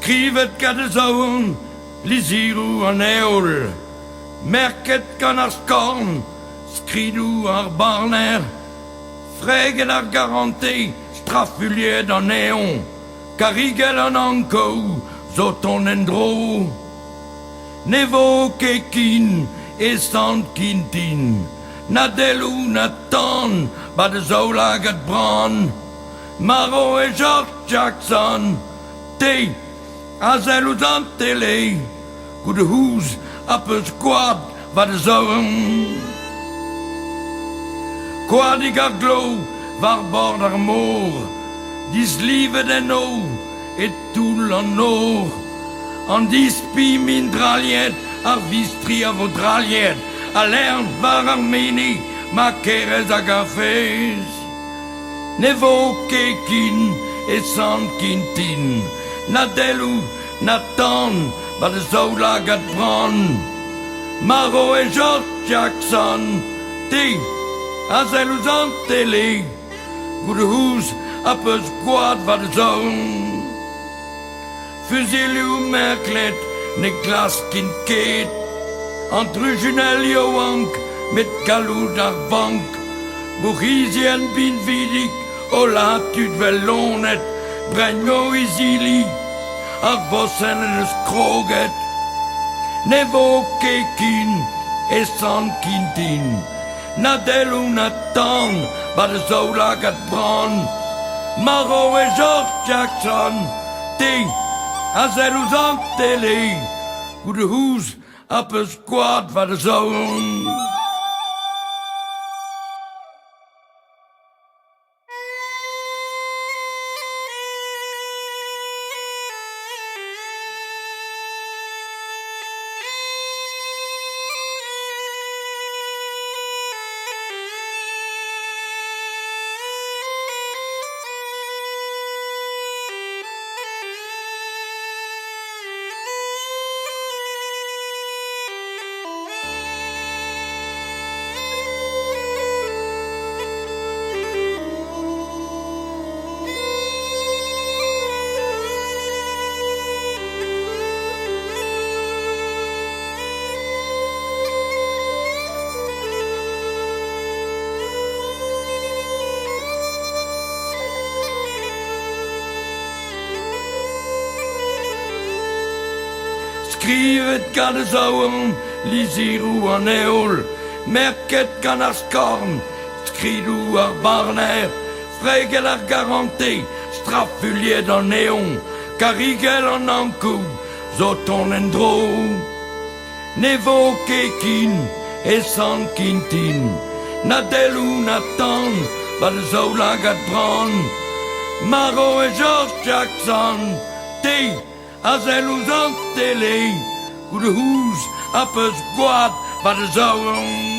Skrivet gade zaun, liziru an eol. Merket gan ar skorn, skridou ar barner. Freget ar garante, strafuliet an eon. Karigel an anko, zoton en dro. Nevo kekin, e sant kintin. Na delou na tan, ba de zolag at bran. Maro e George Jackson, te, azel ouz an tele. Goede hoes, ap eus kwad, va de zoen. Kwadig ar glo, var bord ar mor. Dis livet en o, et toul an nor. An dis pi min draliet, ar vistri a vo draliet. A lern var ar meni, ma kerez a gafez. Nevo kekin e sant kintin. Na delou, na tan, ba de zolag at bran. Maro e George Jackson, te, azel ouz an tele. Goede hoes, ap eus gwad va de zoon. Fuzilou merklet, ne glas kin ket. Antrujunel yo ank, met galou dar bank. Bourgizien bin vidik, o la tud vel lonet. Brengo izili, ar vossen en eus kroget. Nevo kekin, e sant kintin. Na delou na tan, ba de zolag at bran. Maro e George Jackson, te, azel ouz an tele. Goede hoes, ap eus kwad va de zoon. Skrivet gade zaun, liziru an eol. Merket gan ar skorn, skridou ar barner. Fregel ar garante, strafuliet an eon. Karigel an ankou, zoton en dro. Nevo kekin, e sant kintin. Na delou na tan, ba de zolag at bran. Maro e George Jackson, te, azel ouz an tele. Goede hoes, ap eus gwad va de zoon.